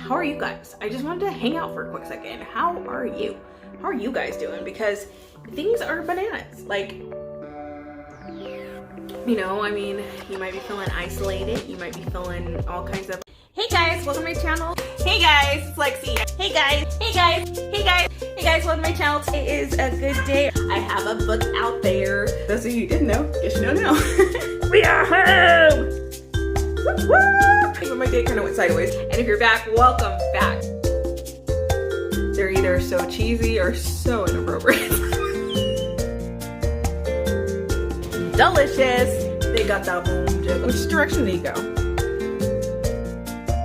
how are you guys? I just wanted to hang out for a quick second. How are you? How are you guys doing? Because things are bananas. Like, you know, I mean, you might be feeling isolated. You might be feeling all kinds of... Hey guys, welcome to my channel. Hey guys, it's Lexi. Hey guys, hey guys, hey guys, hey guys, welcome to my channel. Today is a good day. I have a book out there. Those of you who didn't know, guess you know now. We are home! Woo-woo! My day kind of went sideways. And if you're back, welcome back. They're either so cheesy or so inappropriate. Delicious. They got that boom jig. Which direction did he go?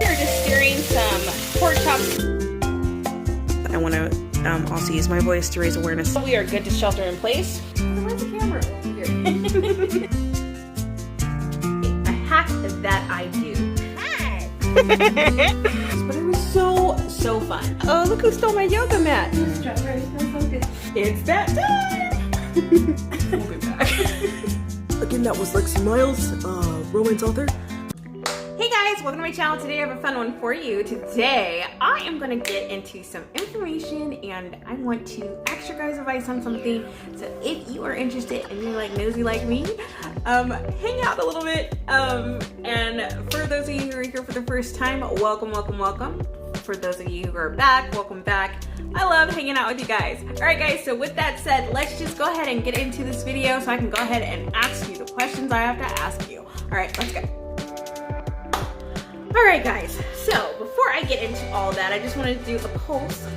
We're just searing some pork chops. I want to also use my voice to raise awareness. We are good to shelter in place. Where's the camera? Here. A hack that I do. But it was so fun. Oh, look who stole my yoga mat. It's that time. We'll be back. Again, that was Lexi Miles, romance author. Hey guys, welcome to my channel. Today I have a fun one for you. Today I am going to get into some information and I want to ask your guys' advice on something. So if you are interested and you're like nosy like me, hang out a little bit. And for those of you who are here for the first time, welcome, welcome, welcome. For those of you who are back, welcome back. I love hanging out with you guys. All right guys, so with that said, let's just go ahead and get into this video so I can go ahead and ask you the questions I have to ask you. All right, let's go. All right guys, so before I get into all that, I just wanted to do a pulse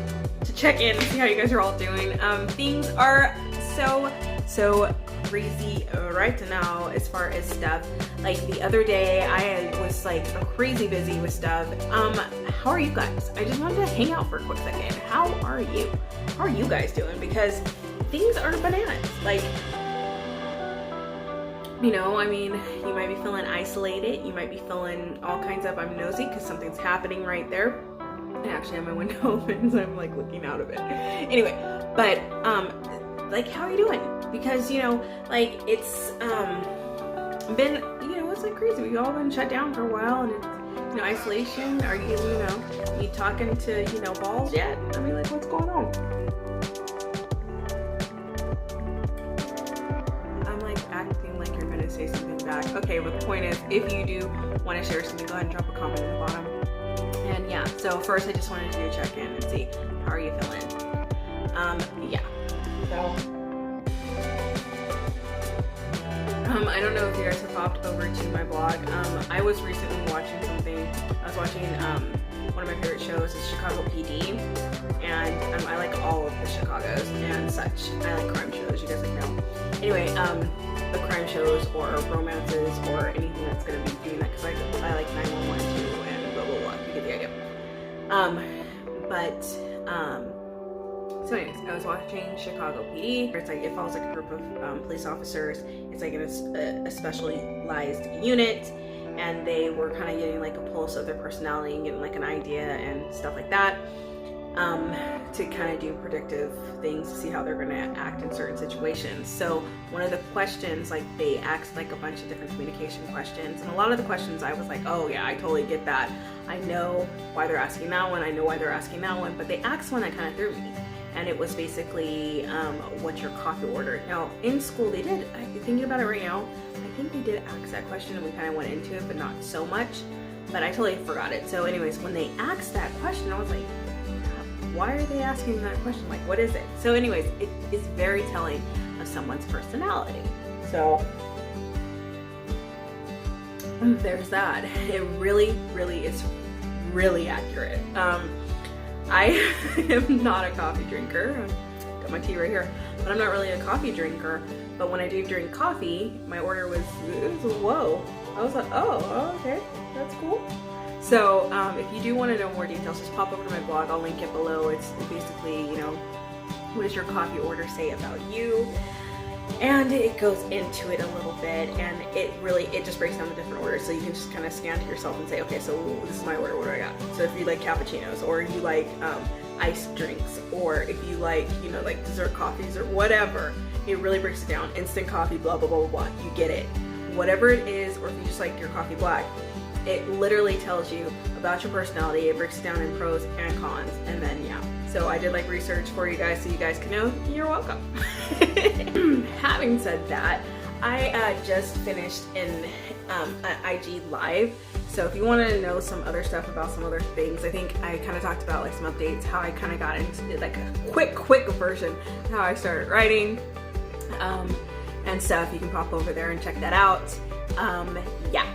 to check in and see how you guys are all doing. Things are so crazy right now as far as stuff. Like the other day I was like crazy busy with stuff. How are you guys? I just wanted to hang out for a quick second. How are you? How are you guys doing? Because things are bananas. Like, you know, I mean, you might be feeling isolated. You might be feeling all kinds of, I'm nosy because something's happening right there. I actually have my window open, so I'm like looking out of it. Anyway, but like, how are you doing? Because, you know, like it's been, you know, it's like crazy. We've all been shut down for a while, and it's, you know, isolation. Are you, you know, you talking to, you know, balls yet? I mean, like, what's going on? I'm like acting like you're gonna say something back. Okay, but the point is, if you do want to share something, go ahead and drop a comment in the bottom. And yeah, so first I just wanted to do a check-in and see how are you feeling. Yeah. So I don't know if you guys have popped over to my blog. I was recently watching something. I was watching one of my favorite shows is Chicago PD, and I like all of the Chicagos and such. I like crime shows, you guys like know. Anyway, the crime shows or romances or anything that's gonna be doing that, because I like 911 too and blah blah blah. You get the idea. So anyways, I was watching Chicago PD. It's like, it follows like a group of police officers. It's like in a specialized unit, and they were kind of getting like a pulse of their personality and getting like an idea and stuff like that, to kind of do predictive things to see how they're going to act in certain situations. So one of the questions, like they asked like a bunch of different communication questions, and a lot of the questions I was like, oh yeah, I totally get that. I know why they're asking that one. I know why they're asking that one. But they asked one that kind of threw me. And it was basically, what's your coffee order? Now, in school they did, thinking about it right now, I think they did ask that question and we kind of went into it, but not so much. But I totally forgot it. So anyways, when they asked that question, I was like, why are they asking that question? Like, what is it? So anyways, it is very telling of someone's personality. So there's that. It really is really accurate. I am not a coffee drinker. Got my tea right here, but I'm not really a coffee drinker. But when I do drink coffee, my order was whoa. I was like, oh, okay, that's cool. So if you do want to know more details, just pop over to my blog. I'll link it below. It's basically, you know, what does your coffee order say about you? And it goes into it a little bit, and it just breaks down the different orders, so you can just kind of scan to yourself and say, okay, so this is my order, what do I got? So if you like cappuccinos, or you like iced drinks, or if you like, you know, like dessert coffees or whatever, it really breaks it down. Instant coffee, blah blah blah blah blah. You get it. Whatever it is, or if you just like your coffee black, it literally tells you about your personality. It breaks it down in pros and cons, and then yeah. So I did like research for you guys so you guys can know. You're welcome. Having said that, I just finished an IG live. So if you want to know some other stuff about some other things, I think I kind of talked about like some updates, how I kind of got into like a quick version of how I started writing and stuff. You can pop over there and check that out. Yeah.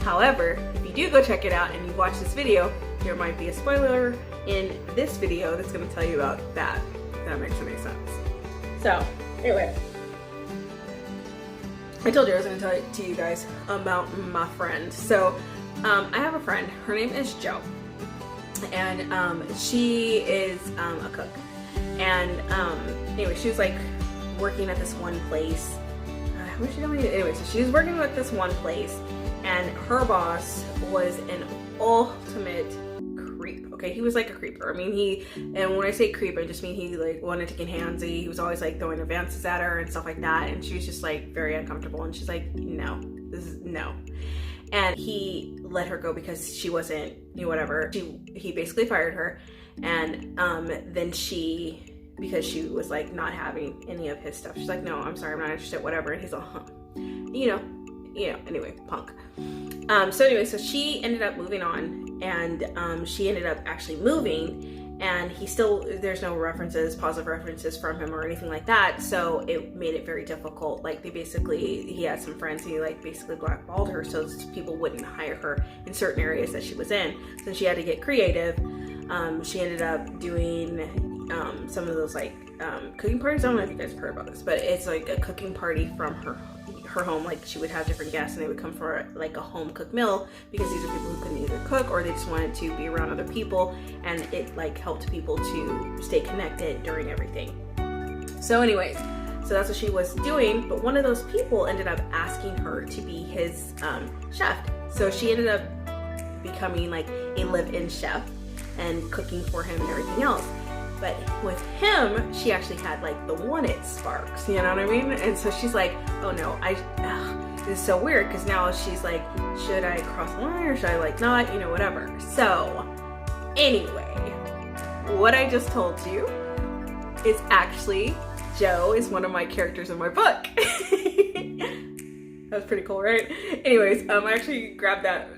However, if you do go check it out and you watch this video, there might be a spoiler in this video that's going to tell you about that, if that makes any sense. So anyway, I told you I was going to tell to you guys about my friend. So I have a friend, her name is Jo, and she is a cook. And anyway, she was like working at this one place. What she told me? Anyway, so she was working with this one place, and her boss was an ultimate creep. Okay, he was like a creeper. I mean, and when I say creep, I just mean he like wanted to get handsy. He was always like throwing advances at her and stuff like that, and she was just like very uncomfortable. And she's like, no, this is no. And he let her go because she wasn't, whatever. He basically fired her, and then because she was like not having any of his stuff. She's like, no, I'm sorry, I'm not interested, whatever. And he's like, anyway, punk. So she ended up moving on, and she ended up actually moving, and there's no positive references from him or anything like that. So it made it very difficult. Like he had some friends who like basically blackballed her so people wouldn't hire her in certain areas that she was in. So she had to get creative. She ended up doing some of those like cooking parties. I don't know if you guys have heard about this, but it's like a cooking party from her home. Like she would have different guests, and they would come for like a home cooked meal, because these are people who couldn't either cook or they just wanted to be around other people, and it like helped people to stay connected during everything. So anyways, so that's what she was doing, but one of those people ended up asking her to be his chef. So she ended up becoming like a live-in chef and cooking for him and everything else. But with him, she actually had like the wanted sparks, you know what I mean? And so she's like, oh no, this is so weird, because now she's like, should I cross the line or should I like not, whatever. So anyway, what I just told you is actually Jo is one of my characters in my book. That's pretty cool, right? Anyways, I actually grabbed that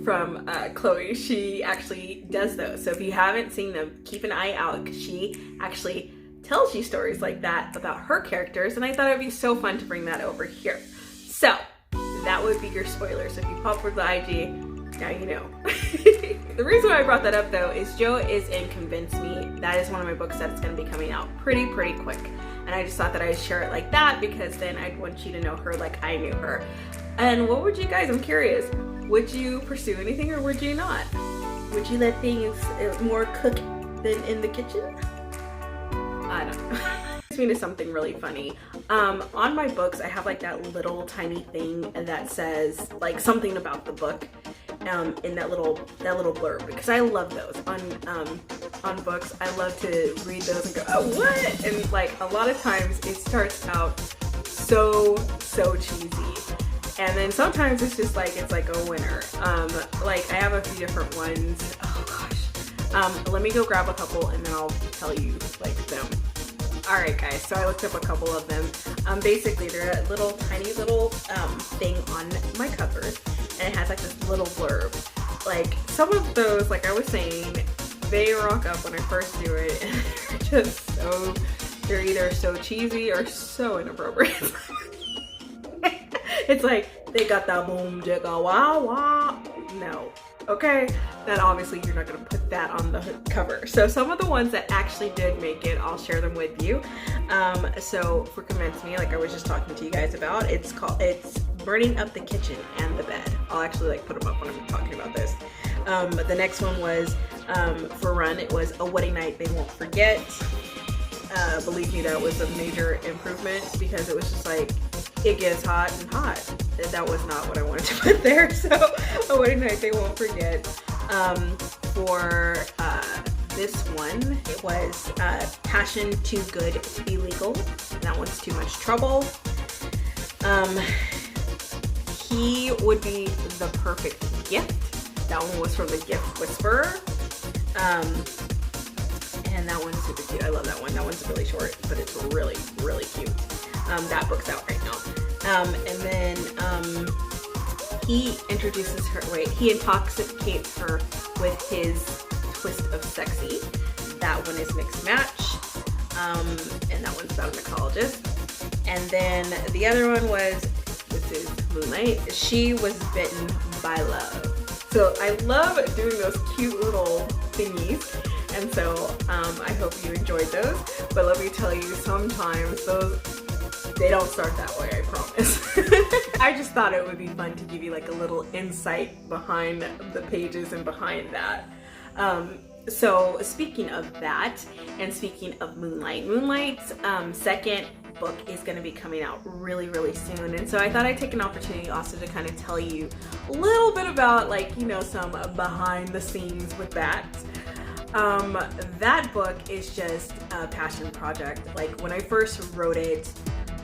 from Chloe. She actually does those. So if you haven't seen them, keep an eye out, because she actually tells you stories like that about her characters, and I thought it'd be so fun to bring that over here. So that would be your spoiler. So if you pop over the IG, now you know. The reason why I brought that up though is Jo is in Convince Me. That is one of my books that's going to be coming out pretty quick, and I just thought that I'd share it like that, because then I'd want you to know her like I knew her. And what would you guys, I'm curious, would you pursue anything or would you not? Would you let things more cook than in the kitchen? I don't know. It brings me to something really funny. On my books, I have like that little tiny thing that says like something about the book in that little blurb, because I love those on books. I love to read those and go, oh, what? And like a lot of times it starts out so cheesy. And then sometimes it's just like, it's like a winner. Like I have a few different ones. Oh gosh. Let me go grab a couple and then I'll tell you like them. All right guys, so I looked up a couple of them. Basically they're a little tiny little thing on my covers, and it has like this little blurb. Like some of those, like I was saying, they rock up when I first do it, and they're either so cheesy or so inappropriate. It's like, they got that boom, jigga, wah, wah. No. Okay? Then obviously you're not going to put that on the cover. So some of the ones that actually did make it, I'll share them with you. So for Convince Me, like I was just talking to you guys about, it's Burning Up the Kitchen and the Bed. I'll actually like put them up when I'm talking about this. But the next one was, for Run, it was A Wedding Night They Won't Forget. Believe me, that was a major improvement, because it was just like, it gets hot and hot. That was not what I wanted to put there. So A Wedding Night They Won't Forget. For this one, it was Passion Too Good to Be Legal. That one's Too Much Trouble. He Would Be the Perfect Gift. That one was from the Gift Whisperer. And that one's super cute. I love that one. That one's really short, but it's really, really cute. That book's out right now. And then he introduces her, he intoxicates her with his twist of sexy. That one is Mixed Match. And that one's about a mycologist. And then the other one was, this is Moonlight. She Was Bitten by Love. So I love doing those cute little thingies. And so I hope you enjoyed those. But let me tell you, sometimes they don't start that way, I promise. I just thought it would be fun to give you like a little insight behind the pages and behind that. So speaking of that, and speaking of Moonlight's second book is going to be coming out really, really soon. And so I thought I'd take an opportunity also to kind of tell you a little bit about, like, you know, some behind the scenes with that. That book is just a passion project. Like, when I first wrote it,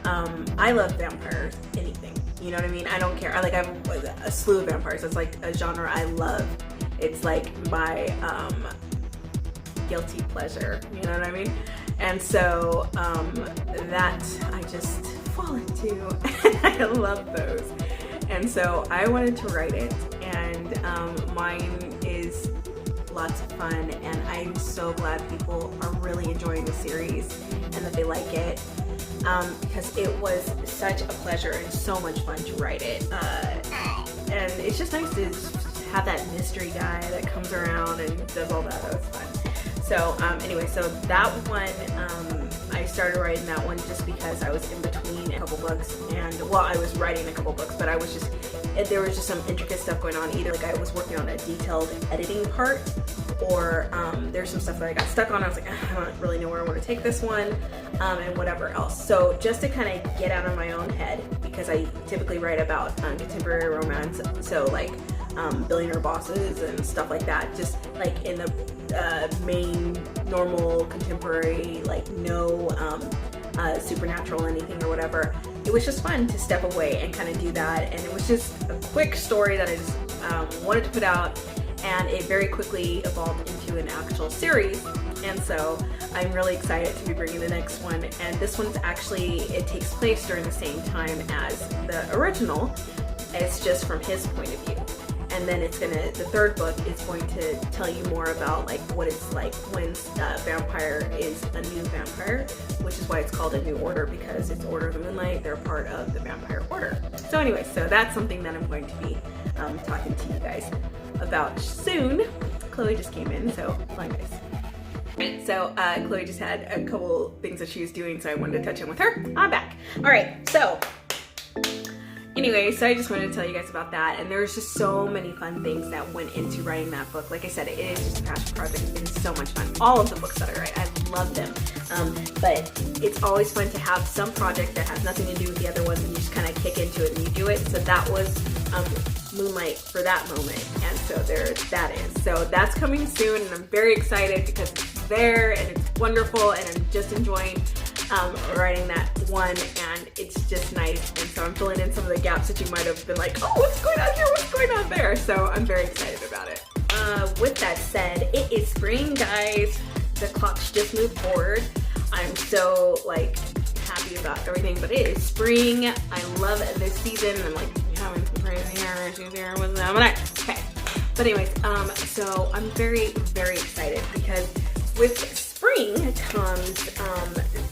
I love vampires, anything, you know what I mean? I don't care. I have a slew of vampires. It's like a genre I love. It's like my guilty pleasure, you know what I mean? And so that I just fall into. I love those. And so I wanted to write it, and mine is lots of fun, and I'm so glad people are really enjoying the series and that they like it, because it was such a pleasure and so much fun to write it, and it's just nice to have that mystery guy that comes around and does all that. That was fun. So anyway, so that one, I started writing that one just because I was in between a couple books, and well, I was writing a couple books, but I was just, there was just some intricate stuff going on. Either like I was working on a detailed editing part, or there's some stuff that I got stuck on. I was like, I don't really know where I want to take this one, and whatever else. So just to kind of get out of my own head, because I typically write about contemporary romance, so like billionaire bosses and stuff like that, just like in the main normal contemporary, like no supernatural anything or whatever. It was just fun to step away and kind of do that, and it was just a quick story that I just wanted to put out, and it very quickly evolved into an actual series. And so I'm really excited to be bringing the next one, and this one's actually, it takes place during the same time as the original. It's just from his point of view. And then it's gonna, the third book is going to tell you more about like what it's like when a vampire is a new vampire, which is why it's called a new order, because it's Order of the Moonlight. They're part of the Vampire Order. So anyway, so that's something that I'm going to be talking to you guys about soon. Chloe just came in, so hi guys. So Chloe just had a couple things that she was doing, so I wanted to touch in with her. I'm back. All right, so anyway, so I just wanted to tell you guys about that, and there's just so many fun things that went into writing that book. Like I said, it is just a passion project. It is so much fun. All of the books that I write, I love them. But it's always fun to have some project that has nothing to do with the other ones, and you just kind of kick into it and you do it. So that was Moonlight for that moment, and so there that is. So that's coming soon, and I'm very excited because it's there and it's wonderful, and I'm just enjoying writing that one, and it's just nice. And so I'm filling in some of the gaps that you might have been like, oh, what's going on here, what's going on there? So I'm very excited about it. With that said, it is spring, guys. The clocks just moved forward. I'm so like happy about everything, but it is spring. I love this season. I'm like having some crazy hair issues here with them, but okay. But anyways, so I'm very, very excited because with spring comes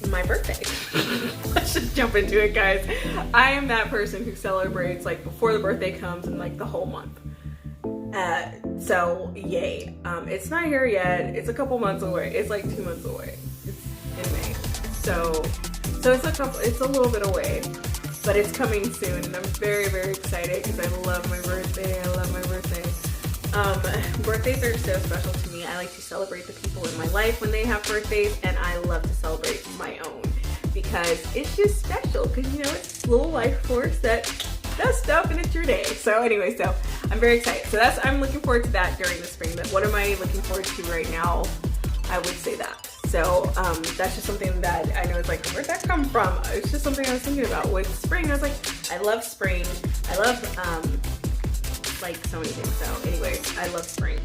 my birthday. Let's just jump into it, guys. I am that person who celebrates like before the birthday comes and like the whole month. So yay. It's not here yet. It's a couple months away. It's like 2 months away. It's in May. So it's a little bit away, but it's coming soon, and I'm very, very excited because I love my birthday. I love my birthday. Birthdays are so special to me. I like to celebrate the people in my life when they have birthdays, and I love to celebrate my own because it's just special, because you know, it's a little life force that does stuff and it's your day. So anyway, so I'm very excited. So I'm looking forward to that during the spring. But what am I looking forward to right now? I would say that. So that's just something that I know is like, where'd that come from? It's just something I was thinking about with spring. I was like, I love spring. I love like so many things. So anyways, I love spring.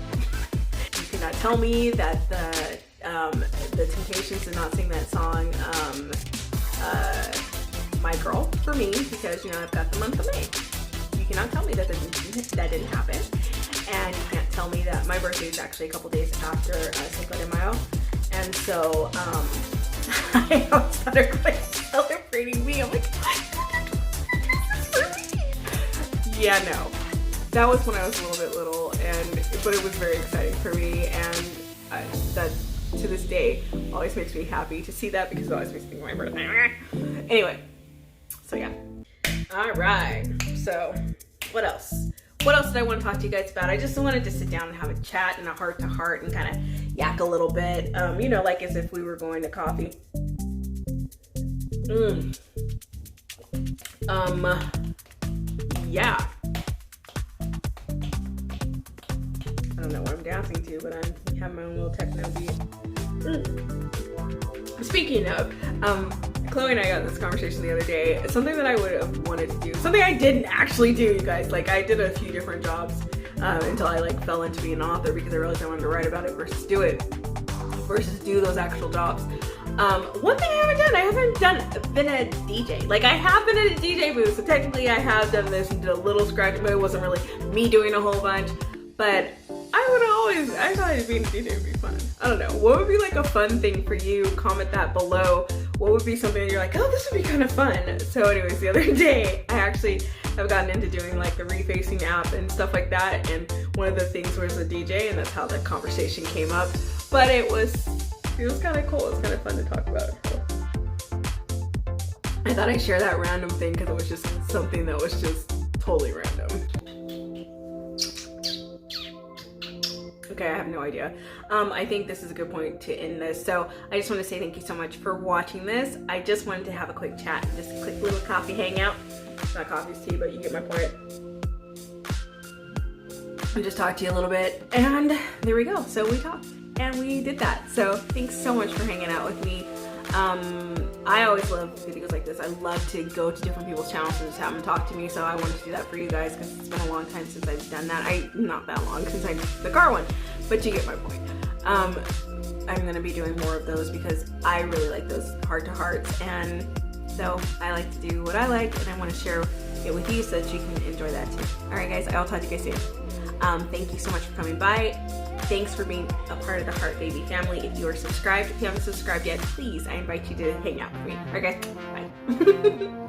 You cannot tell me that the Temptations did not sing that song, My Girl, for me, because, you know, I've got the month of May. You cannot tell me that that didn't happen. And you can't tell me that my birthday is actually a couple days after Cinco de Mayo. And so, I always thought everybody was celebrating me. I'm like, yeah, no. That was when I was a little bit little, but it was very exciting for me, and that, to this day, always makes me happy to see that, because it always makes me think of my birthday. Anyway, so yeah. Alright, so what else? What else did I want to talk to you guys about? I just wanted to sit down and have a chat and a heart-to-heart and kind of yak a little bit, you know, like as if we were going to coffee. Yeah. I don't know what I'm dancing to, but I have my own little techno beat. Speaking of, Chloe and I got this conversation the other day. Something that I would have wanted to do, something I didn't actually do, you guys. Like, I did a few different jobs until I like fell into being an author, because I realized I wanted to write about it versus do those actual jobs. One thing I haven't been a DJ. Like, I have been at a DJ booth, so technically I have done this and did a little scratch, but it wasn't really me doing a whole bunch. But I thought being a DJ would be fun. I don't know. What would be like a fun thing for you? Comment that below. What would be something that you're like, oh, this would be kind of fun? So anyways, the other day, I actually have gotten into doing like the refacing app and stuff like that. And one of the things was a DJ, and that's how the conversation came up. But it was kind of cool. It was kind of fun to talk about. So I thought I'd share that random thing, because it was just something that was just totally random. Okay, I have no idea. I think this is a good point to end this. So I just want to say thank you so much for watching this. I just wanted to have a quick chat, just a quick little coffee hangout. It's not coffee, it's tea, but you get my point. And just talk to you a little bit. And there we go. So we talked and we did that. So thanks so much for hanging out with me. I always love videos like this. I love to go to different people's channels and just have them talk to me. So I wanted to do that for you guys, because it's been a long time since I've done that. Not that long since I did the car one, but you get my point. I'm going to be doing more of those, because I really like those heart-to-hearts. And so I like to do what I like, and I want to share it with you so that you can enjoy that too. All right, guys, I'll talk to you guys soon. Thank you so much for coming by. Thanks for being a part of the Heart Baby family. If you are subscribed, if you haven't subscribed yet, please, I invite you to hang out with me. All right, guys, bye.